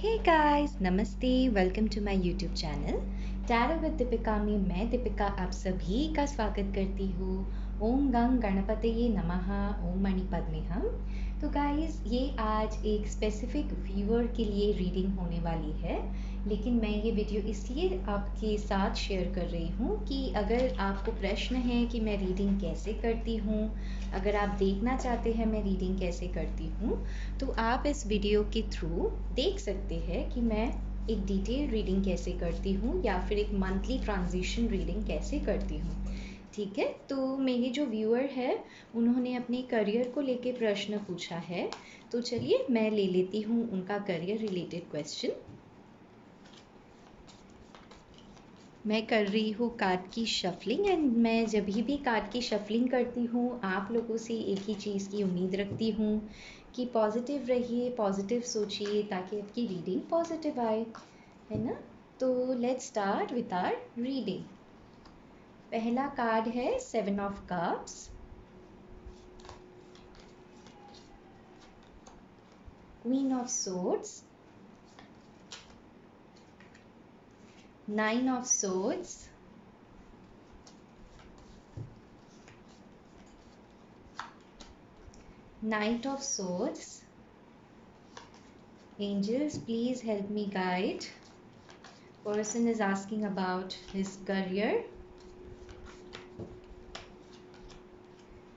हे guys, नमस्ते। Welcome to my YouTube channel tarot with Deepika में मैं दीपिका आप सभी का स्वागत करती हूँ। ओम गंग गणपतये नमः, ओम मणि पद्मे हम। तो गाइस, ये आज एक स्पेसिफिक व्यूअर के लिए रीडिंग होने वाली है, लेकिन मैं ये वीडियो इसलिए आपके साथ शेयर कर रही हूँ कि अगर आपको प्रश्न है कि मैं रीडिंग कैसे करती हूँ, अगर आप देखना चाहते हैं मैं रीडिंग कैसे करती हूँ, तो आप इस वीडियो के थ्रू देख सकते हैं कि मैं एक डिटेल रीडिंग कैसे करती हूँ या फिर एक मंथली ट्रांजिशन रीडिंग कैसे करती हूँ। ठीक है, तो मेरे जो व्यूअर है उन्होंने अपने करियर को लेके प्रश्न पूछा है, तो चलिए मैं ले लेती हूँ उनका करियर रिलेटेड क्वेश्चन। मैं कर रही हूँ कार्ड की शफलिंग एंड मैं जब भी कार्ड की शफलिंग करती हूँ आप लोगों से एक ही चीज़ की उम्मीद रखती हूँ कि पॉजिटिव रहिए, पॉजिटिव सोचिए ताकि आपकी रीडिंग पॉजिटिव आए, है ना। तो let's start with our reading. पहला कार्ड है 7 of cups, queen of swords, 9 of swords, Knight of Swords. Angels, please help me guide. Person is asking about his career.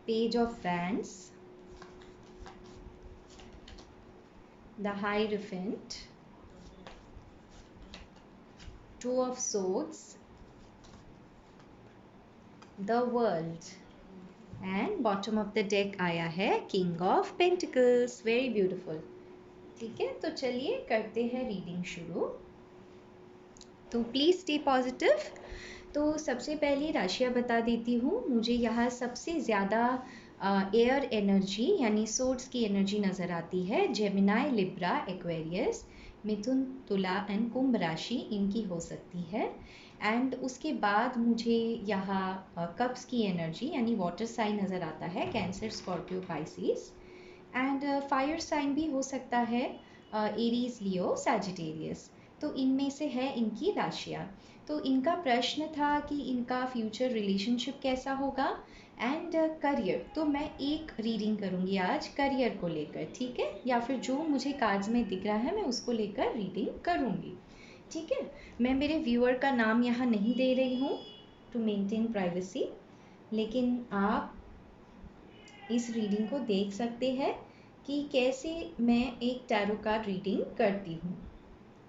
Page of Wands. The Hierophant. Two of Swords. The World. And bottom of the deck आया है king of pentacles. Very beautiful. ठीक है, तो चलिए करते हैं reading शुरू। तो प्लीज़ स्टे पॉजिटिव। तो सबसे पहले राशियाँ बता देती हूँ। मुझे यहाँ सबसे ज़्यादा एयर एनर्जी यानी सोर्ड्स की एनर्जी नज़र आती है। जेमिनाई, लिब्रा, एक्वेरियस, मिथुन, तुला एंड कुंभ राशि इनकी हो सकती है। एंड उसके बाद मुझे यहाँ कप्स की एनर्जी यानी वाटर साइन नज़र आता है, cancer, Scorpio, Pisces. And fire sign भी हो सकता है, एरीज, लियो, सैजिटेरियस। तो इनमें से है इनकी राशियाँ। तो इनका प्रश्न था कि इनका फ्यूचर रिलेशनशिप कैसा होगा एंड करियर। तो मैं एक रीडिंग करूँगी आज करियर को लेकर, ठीक है, या फिर जो मुझे कार्ड्स में दिख रहा है मैं उसको लेकर रीडिंग करूँगी। ठीक है, मैं मेरे व्यूअर का नाम यहाँ नहीं दे रही हूँ टू मेंटेन प्राइवेसी, लेकिन आप इस रीडिंग को देख सकते हैं कि कैसे मैं एक टैरो कार्ड रीडिंग करती हूँ।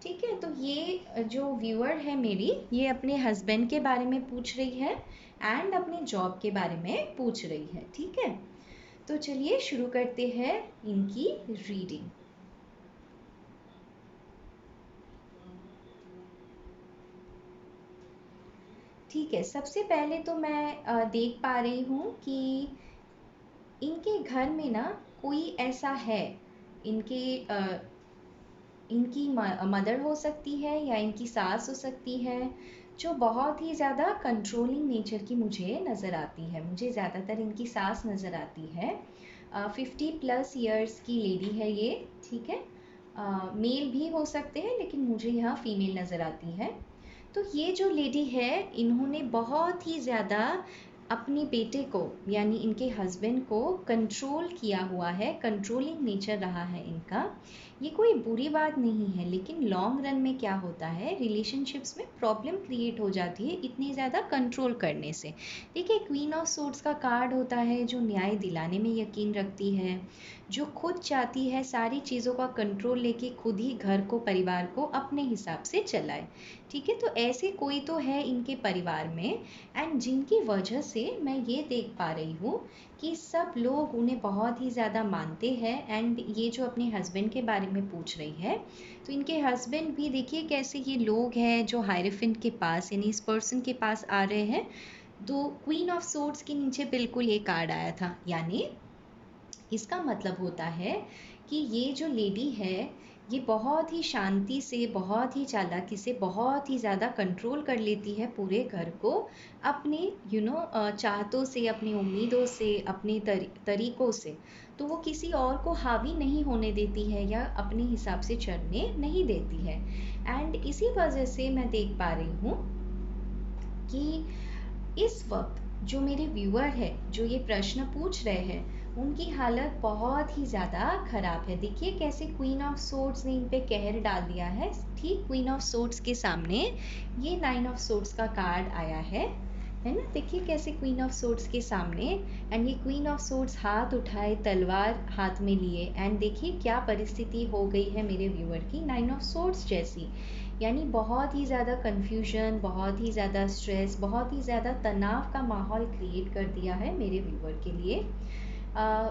ठीक है, तो ये जो व्यूअर है मेरी, ये अपने हस्बैंड के बारे में पूछ रही है एंड अपने जॉब के बारे में पूछ रही है। ठीक है, तो चलिए शुरू करते हैं इनकी रीडिंग। ठीक है, सबसे पहले तो मैं देख पा रही हूँ कि इनके घर में ना कोई ऐसा है, इनकी मदर हो सकती है या इनकी सास हो सकती है, जो बहुत ही ज़्यादा कंट्रोलिंग नेचर की मुझे नज़र आती है। मुझे ज़्यादातर इनकी सास नज़र आती है। 50+ ईयर्स की लेडी है ये। ठीक है, मेल भी हो सकते हैं लेकिन मुझे यहाँ फीमेल नज़र आती है। तो ये जो लेडी है इन्होंने बहुत ही ज़्यादा अपने बेटे को यानी इनके हस्बैंड को कंट्रोल किया हुआ है, कंट्रोलिंग नेचर रहा है इनका। ये कोई बुरी बात नहीं है, लेकिन लॉन्ग रन में क्या होता है, रिलेशनशिप्स में प्रॉब्लम क्रिएट हो जाती है इतनी ज़्यादा कंट्रोल करने से। देखिए, क्वीन ऑफ सोर्ड्स का कार्ड होता है जो न्याय दिलाने में यकीन रखती है, जो खुद चाहती है सारी चीज़ों का कंट्रोल लेके खुद ही घर को, परिवार को अपने हिसाब से चलाए। ठीक है, तो ऐसे कोई तो है इनके परिवार में एंड जिनकी वजह से मैं ये देख पा रही हूँ कि सब लोग उन्हें बहुत ही ज़्यादा मानते हैं। एंड ये जो अपने हस्बैंड के बारे में पूछ रही है, तो इनके हस्बैंड भी देखिए कैसे ये लोग हैं जो हायरोफेंट के पास यानी इस पर्सन के पास आ रहे हैं। तो क्वीन ऑफ सोर्ड्स के नीचे बिल्कुल ये कार्ड आया था, यानी इसका मतलब होता है कि ये जो लेडी है ये बहुत ही शांति से, बहुत ही चालाकी से, बहुत ही ज़्यादा कंट्रोल कर लेती है पूरे घर को अपने चाहतों से, अपनी उम्मीदों से, अपने तरीक़ों से। तो वो किसी और को हावी नहीं होने देती है या अपने हिसाब से चलने नहीं देती है। एंड इसी वजह से मैं देख पा रही हूँ कि इस वक्त जो मेरे व्यूअर है, जो ये प्रश्न पूछ रहे हैं, उनकी हालत बहुत ही ज़्यादा ख़राब है। देखिए कैसे क्वीन ऑफ सोर्ड्स ने इन पे कहर डाल दिया है। ठीक क्वीन ऑफ सोर्ड्स के सामने ये नाइन ऑफ सोर्ड्स का कार्ड आया है ना। देखिए कैसे क्वीन ऑफ सोर्ड्स के सामने, एंड ये क्वीन ऑफ सोर्ड्स हाथ उठाए, तलवार हाथ में लिए, एंड देखिए क्या परिस्थिति हो गई है मेरे व्यूअर की, नाइन ऑफ सोर्ड्स जैसी। यानी बहुत ही ज़्यादा कन्फ्यूजन, बहुत ही ज़्यादा स्ट्रेस, बहुत ही ज़्यादा तनाव का माहौल क्रिएट कर दिया है मेरे व्यूअर के लिए।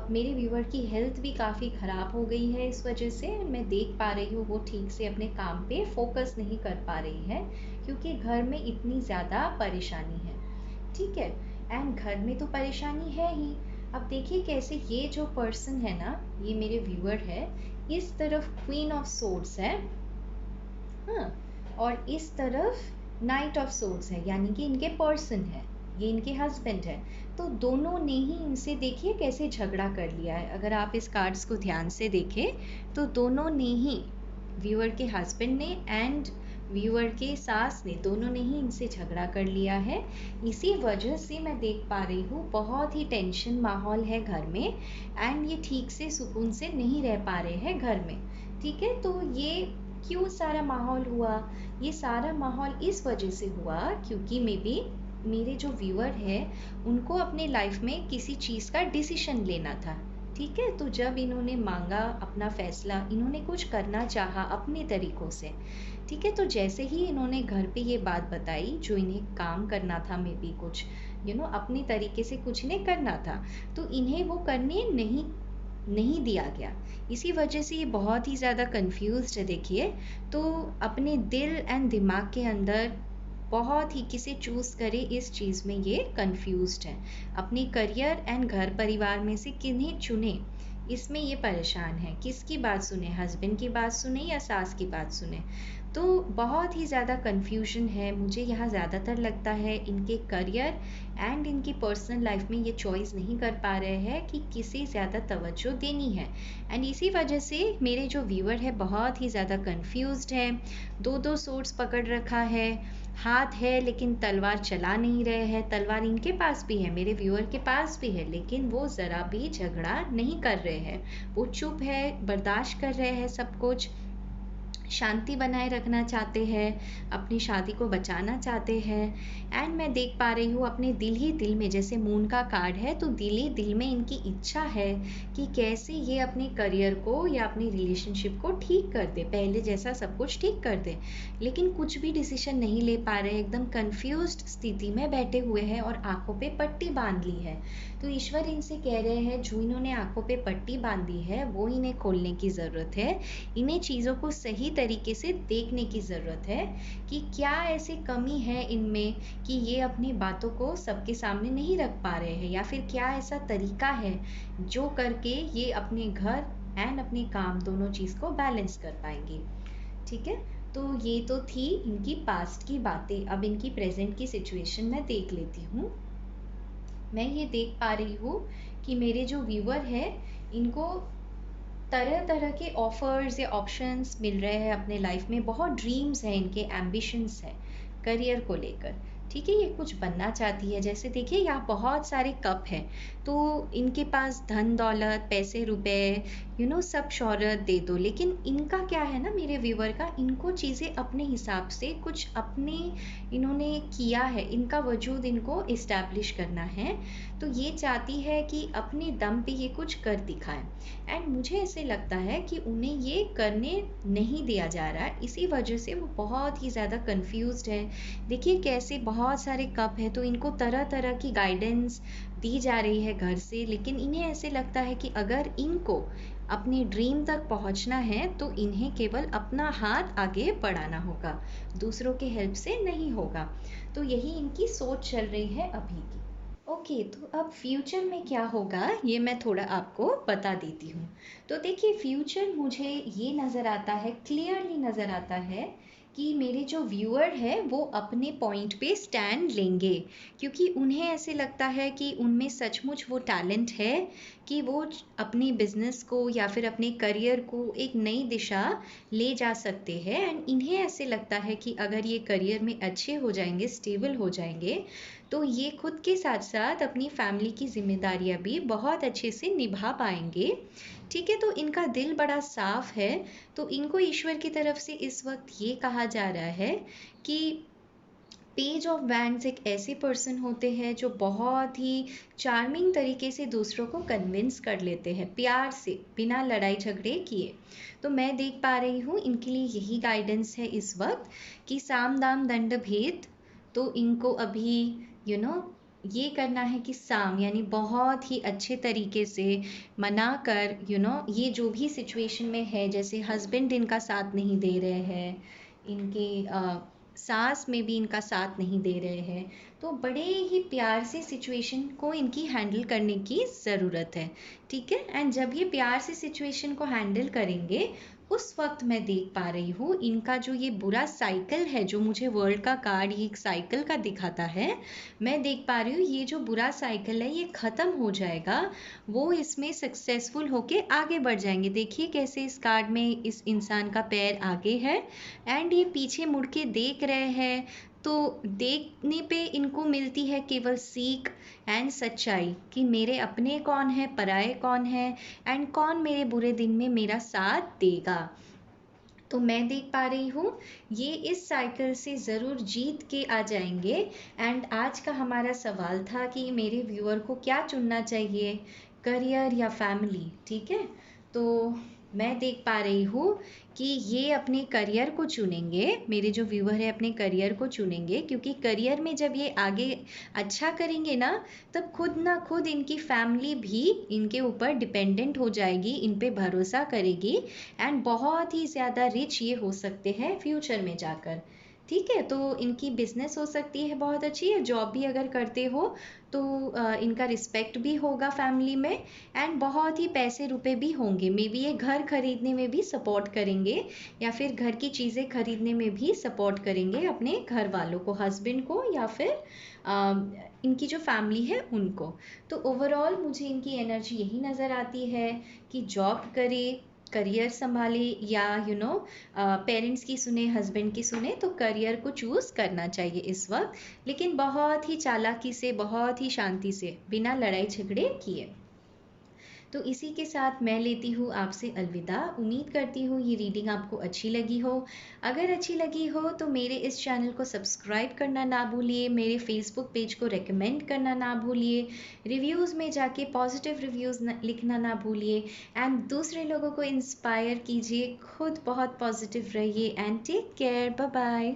मेरे व्यूअर की हेल्थ भी काफ़ी ख़राब हो गई है इस वजह से। मैं देख पा रही हूँ वो ठीक से अपने काम पे फोकस नहीं कर पा रही है क्योंकि घर में इतनी ज़्यादा परेशानी है। ठीक है, एंड घर में तो परेशानी है ही। अब देखिए कैसे ये जो पर्सन है ना, ये मेरे व्यूअर है, इस तरफ क्वीन ऑफ सोर्ड्स है, हाँ, और इस तरफ नाइट ऑफ सोर्ड्स है, यानी कि इनके पर्सन है, ये इनके हस्बैंड है। तो दोनों ने ही इनसे देखिए कैसे झगड़ा कर लिया है। अगर आप इस कार्ड्स को ध्यान से देखें तो दोनों ने ही, व्यूअर के हस्बैंड ने एंड व्यूअर के सास ने, दोनों ने ही इनसे झगड़ा कर लिया है। इसी वजह से मैं देख पा रही हूँ बहुत ही टेंशन माहौल है घर में, एंड ये ठीक से सुकून से नहीं रह पा रहे हैं घर में। ठीक है, तो ये क्यों सारा माहौल हुआ? ये सारा माहौल इस वजह से हुआ क्योंकि मे बी मेरे जो व्यूअर है उनको अपने लाइफ में किसी चीज़ का डिसीजन लेना था। ठीक है, तो जब इन्होंने मांगा अपना फैसला, इन्होंने कुछ करना चाहा अपने तरीकों से। ठीक है, तो जैसे ही इन्होंने घर पे ये बात बताई, जो इन्हें काम करना था, मे बी कुछ अपने तरीके से कुछ इन्हें करना था, तो इन्हें वो करने नहीं दिया गया। इसी वजह से ये बहुत ही ज़्यादा कंफ्यूज्ड है। देखिए, तो अपने दिल एंड दिमाग के अंदर बहुत ही किसे चूज़ करे इस चीज़ में ये कंफ्यूज्ड है। अपने करियर एंड घर परिवार में से किन्हें चुने, इसमें ये परेशान है। किसकी बात सुने, हस्बैंड की बात सुने या सास की बात सुने? तो बहुत ही ज़्यादा कन्फ्यूजन है। मुझे यहाँ ज़्यादातर लगता है इनके करियर एंड इनकी पर्सनल लाइफ में ये चॉइस नहीं कर पा रहे हैं कि किसे ज़्यादा तवज्जो देनी है। एंड इसी वजह से मेरे जो व्यूअर है बहुत ही ज़्यादा कन्फ्यूज्ड है। दो सोर्ड्स पकड़ रखा है, हाथ है लेकिन तलवार चला नहीं रहे हैं। तलवार इनके पास भी है, मेरे व्यूअर के पास भी है, लेकिन वो ज़रा भी झगड़ा नहीं कर रहे हैं। वो चुप है, बर्दाश्त कर रहे हैं सब कुछ, शांति बनाए रखना चाहते हैं, अपनी शादी को बचाना चाहते हैं। एंड मैं देख पा रही हूँ अपने दिल ही दिल में, जैसे मून का कार्ड है, तो दिल ही दिल में इनकी इच्छा है कि कैसे ये अपने करियर को या अपनी रिलेशनशिप को ठीक कर दे, पहले जैसा सब कुछ ठीक कर दे। लेकिन कुछ भी डिसीजन नहीं ले पा रहे, एकदम कंफ्यूज्ड स्थिति में बैठे हुए हैं और आंखों पे पट्टी बांध ली है। तो ईश्वर इनसे कह रहे हैं, जो इन्होंने आंखों पे पट्टी बांधी है वो इन्हें खोलने की ज़रूरत है। इन्हें चीज़ों को सही तरीके से देखने की ज़रूरत है कि क्या ऐसी कमी है इनमें कि ये अपनी बातों को सबके सामने नहीं रख पा रहे हैं, या फिर क्या ऐसा तरीका है जो करके ये अपने घर एंड अपने काम दोनों चीज़ को बैलेंस कर पाएंगे। ठीक है, तो ये तो थी इनकी पास्ट की बातें। अब इनकी प्रेजेंट की सिचुएशन मैं देख लेती हूँ। मैं ये देख पा रही हूँ कि मेरे जो व्यूअर है इनको तरह तरह के ऑफर्स या ऑप्शंस मिल रहे हैं अपने लाइफ में। बहुत ड्रीम्स हैं इनके, एम्बिशंस हैं करियर को लेकर। ठीक है, ये कुछ बनना चाहती है। जैसे देखिए यहाँ बहुत सारे कप हैं, तो इनके पास धन दौलत, पैसे रुपए, सब शोहरत दे दो, लेकिन इनका क्या है ना, मेरे व्यूअर का, इनको चीज़ें अपने हिसाब से कुछ अपने इन्होंने किया है, इनका वजूद इनको इस्टेब्लिश करना है। तो ये चाहती है कि अपने दम पे ये कुछ कर दिखाएं, एंड मुझे ऐसे लगता है कि उन्हें ये करने नहीं दिया जा रहा है। इसी वजह से वो बहुत ही ज़्यादा कंफ्यूज्ड है। देखिए कैसे बहुत सारे कप है, तो इनको तरह तरह की गाइडेंस दी जा रही है घर से, लेकिन इन्हें ऐसे लगता है कि अगर इनको अपने ड्रीम तक पहुंचना है तो इन्हें केवल अपना हाथ आगे बढ़ाना होगा, दूसरों के हेल्प से नहीं होगा। तो यही इनकी सोच चल रही है अभी की। ओके, तो अब फ्यूचर में क्या होगा ये मैं थोड़ा आपको बता देती हूँ। तो देखिए फ्यूचर मुझे ये नज़र आता है, क्लियरली नज़र आता है कि मेरे जो व्यूअर है वो अपने पॉइंट पे स्टैंड लेंगे, क्योंकि उन्हें ऐसे लगता है कि उनमें सचमुच वो टैलेंट है कि वो अपने बिजनेस को या फिर अपने करियर को एक नई दिशा ले जा सकते हैं। एंड इन्हें ऐसे लगता है कि अगर ये करियर में अच्छे हो जाएंगे, स्टेबल हो जाएंगे, तो ये खुद के साथ साथ अपनी फैमिली की जिम्मेदारियां भी बहुत अच्छे से निभा पाएंगे। ठीक है, तो इनका दिल बड़ा साफ है। तो इनको ईश्वर की तरफ से इस वक्त ये कहा जा रहा है कि पेज ऑफ वैंड्स एक ऐसे पर्सन होते हैं जो बहुत ही चार्मिंग तरीके से दूसरों को कन्विंस कर लेते हैं, प्यार से, बिना लड़ाई झगड़े किए। तो मैं देख पा रही हूँ इनके लिए यही गाइडेंस है इस वक्त कि साम दाम दंड भेद। तो इनको अभी यू नो ये करना है कि साम यानी बहुत ही अच्छे तरीके से मना कर ये जो भी सिचुएशन में है, जैसे हस्बैंड इनका साथ नहीं दे रहे हैं, इनके सास में भी इनका साथ नहीं दे रहे हैं, तो बड़े ही प्यार से सिचुएशन को इनकी हैंडल करने की ज़रूरत है। ठीक है, एंड जब ये प्यार से सिचुएशन को हैंडल करेंगे, उस वक्त मैं देख पा रही हूँ इनका जो ये बुरा साइकिल है, जो मुझे वर्ल्ड का कार्ड ये एक साइकिल का दिखाता है, मैं देख पा रही हूँ ये जो बुरा साइकिल है ये ख़त्म हो जाएगा। वो इसमें सक्सेसफुल होके आगे बढ़ जाएंगे। देखिए कैसे इस कार्ड में इस इंसान का पैर आगे है एंड ये पीछे मुड़ के देख रहे हैं। तो देखने पे इनको मिलती है केवल सीख एंड सच्चाई कि मेरे अपने कौन है, पराये कौन है, एंड कौन मेरे बुरे दिन में मेरा साथ देगा। तो मैं देख पा रही हूँ ये इस साइकिल से ज़रूर जीत के आ जाएंगे। एंड आज का हमारा सवाल था कि मेरे व्यूअर को क्या चुनना चाहिए, करियर या फैमिली। ठीक है, तो मैं देख पा रही हूँ कि ये अपने करियर को चुनेंगे, मेरे जो व्यूअर है अपने करियर को चुनेंगे, क्योंकि करियर में जब ये आगे अच्छा करेंगे ना, तब खुद ना खुद इनकी फैमिली भी इनके ऊपर डिपेंडेंट हो जाएगी, इन पे भरोसा करेगी एंड बहुत ही ज़्यादा रिच ये हो सकते हैं फ्यूचर में जाकर। ठीक है, तो इनकी बिजनेस हो सकती है बहुत अच्छी, या जॉब भी अगर करते हो तो इनका रिस्पेक्ट भी होगा फैमिली में एंड बहुत ही पैसे रुपए भी होंगे। मे बी ये घर खरीदने में भी सपोर्ट करेंगे या फिर घर की चीज़ें खरीदने में भी सपोर्ट करेंगे अपने घर वालों को, हस्बैंड को या फिर इनकी जो फैमिली है उनको। तो ओवरऑल मुझे इनकी एनर्जी यही नज़र आती है कि जॉब करे, करियर संभाले, या पेरेंट्स की सुने, हस्बैंड की सुने, तो करियर को चूज़ करना चाहिए इस वक्त, लेकिन बहुत ही चालाकी से, बहुत ही शांति से, बिना लड़ाई झगड़े किए। तो इसी के साथ मैं लेती हूँ आपसे अलविदा। उम्मीद करती हूँ ये रीडिंग आपको अच्छी लगी हो। अगर अच्छी लगी हो तो मेरे इस चैनल को सब्सक्राइब करना ना भूलिए, मेरे फेसबुक पेज को रेकमेंड करना ना भूलिए, रिव्यूज़ में जाके पॉजिटिव रिव्यूज़ लिखना ना भूलिए एंड दूसरे लोगों को इंस्पायर कीजिए। खुद बहुत पॉजिटिव रहिए and take care. Bye bye.